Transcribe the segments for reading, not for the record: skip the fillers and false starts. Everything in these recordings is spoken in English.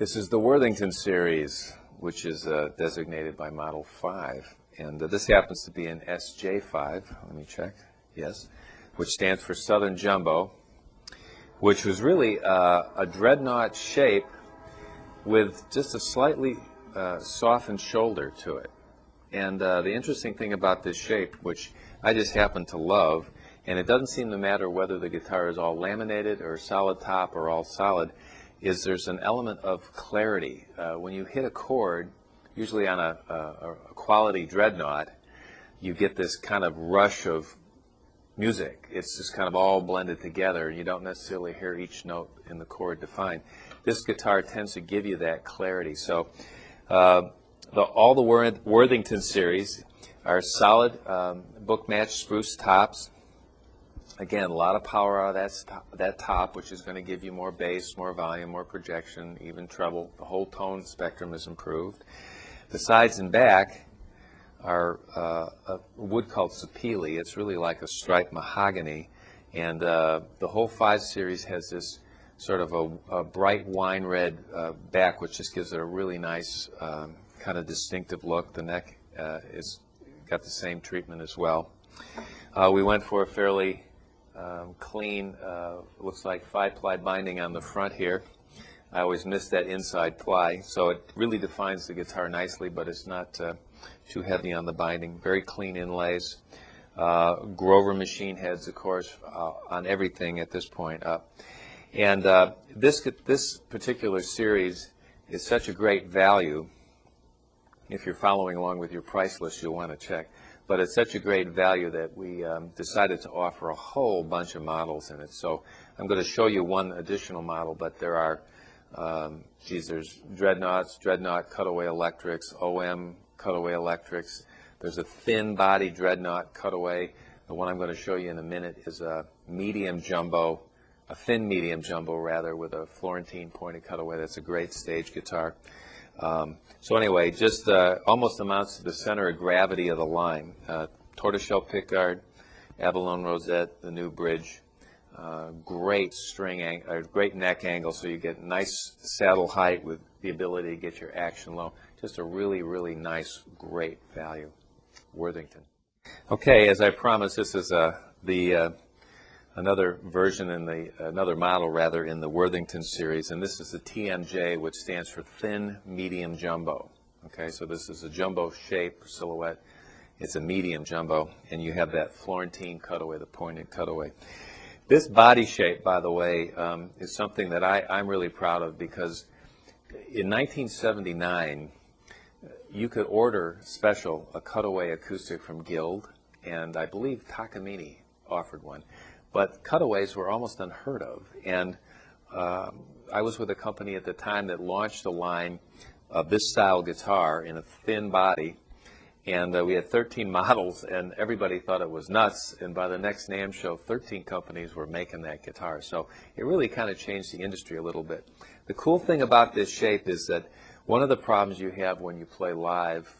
This is the Worthington series, which is designated by Model 5. And this happens to be an SJ5. Let me check. Yes. Which stands for Southern Jumbo, which was really a dreadnought shape with just a slightly softened shoulder to it. And the interesting thing about this shape, which I just happen to love, and it doesn't seem to matter whether the guitar is all laminated or solid top or all solid, is there's an element of clarity. When you hit a chord, usually on a quality dreadnought, you get this kind of rush of music. It's just kind of all blended together, and you don't necessarily hear each note in the chord defined. This guitar tends to give you that clarity. So all the Worthington series are solid book-matched spruce tops. Again, a lot of power out of that top, which is going to give you more bass, more volume, more projection, even treble. The whole tone spectrum is improved. The sides and back are a wood called sapele. It's really like a striped mahogany. And the whole 5 series has this sort of a bright wine red back, which just gives it a really nice kind of distinctive look. The neck is got the same treatment as well. We went for a fairly clean, looks like 5-ply binding on the front here. I always miss that inside ply, so it really defines the guitar nicely, but it's not too heavy on the binding. Very clean inlays. Grover machine heads, of course, on everything at this point up. And this particular series is such a great value. If you're following along with your price list, you'll want to check. But it's such a great value that we decided to offer a whole bunch of models in it. So I'm going to show you one additional model, but there are, there's dreadnoughts, dreadnought cutaway electrics, OM cutaway electrics. There's a thin body dreadnought cutaway. The one I'm going to show you in a minute is a medium jumbo, a thin medium jumbo rather, with a Florentine pointed cutaway. That's a great stage guitar. So anyway, just almost amounts to the center of gravity of the line. Tortoiseshell pickguard, abalone rosette, the new bridge, great great neck angle, so you get nice saddle height with the ability to get your action low. Just a really, really nice, great value. Worthington. Okay, as I promised, this is another version another model rather in the Worthington series, and this is the TMJ, which stands for Thin Medium Jumbo. Okay, so this is a jumbo shape silhouette. It's a medium jumbo, and you have that Florentine cutaway, the pointed cutaway. This body shape, by the way, is something that I'm really proud of, because in 1979, you could order special a cutaway acoustic from Guild, and I believe Takamine offered one. But cutaways were almost unheard of, and I was with a company at the time that launched a line of this style guitar in a thin body, and we had 13 models, and everybody thought it was nuts, and by the next NAMM show, 13 companies were making that guitar. So it really kind of changed the industry a little bit. The cool thing about this shape is that one of the problems you have when you play live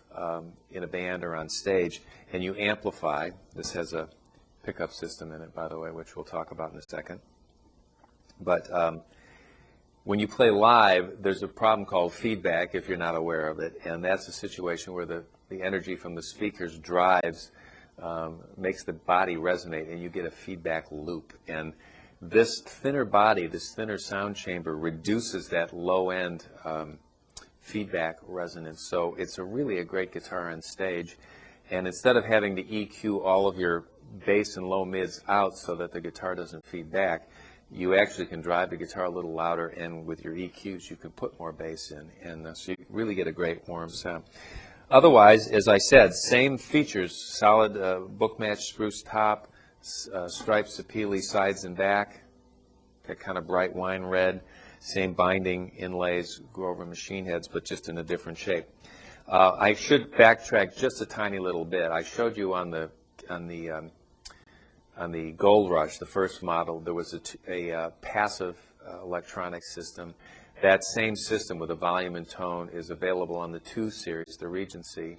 in a band or on stage, and you amplify, this has a pickup system in it, by the way, which we'll talk about in a second. But when you play live, there's a problem called feedback, if you're not aware of it, and that's a situation where the energy from the speakers drives, makes the body resonate, and you get a feedback loop. And this thinner body, this thinner sound chamber, reduces that low-end feedback resonance. So it's really a great guitar on stage. And instead of having to EQ all of your bass and low mids out so that the guitar doesn't feed back, you actually can drive the guitar a little louder, and with your EQs you can put more bass in, and so you really get a great warm sound. Otherwise, as I said, same features: solid book-matched spruce top, striped sapele sides and back, that kind of bright wine red, same binding, inlays, Grover machine heads, but just in a different shape. I should backtrack just a tiny little bit. I showed you on the Gold Rush, the first model, there was a passive electronic system. That same system with a volume and tone is available on the 2 series, the Regency.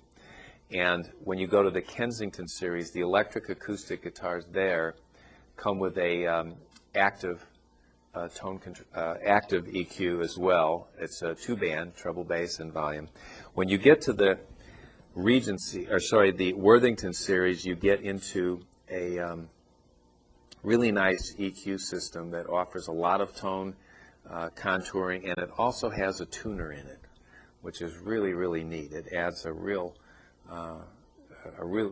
And when you go to the Kensington series, the electric acoustic guitars there come with a active active EQ as well. It's a 2-band, treble, bass, and volume. When you get to the the Worthington series, you get into a really nice EQ system that offers a lot of tone contouring, and it also has a tuner in it, which is really, really neat. It adds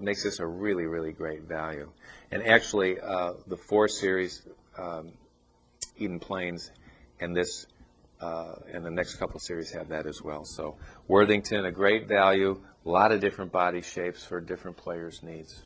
makes this a really, really great value. And actually, the 4 series Eden Plains and this and the next couple series have that as well. So Worthington, a great value, a lot of different body shapes for different players' needs.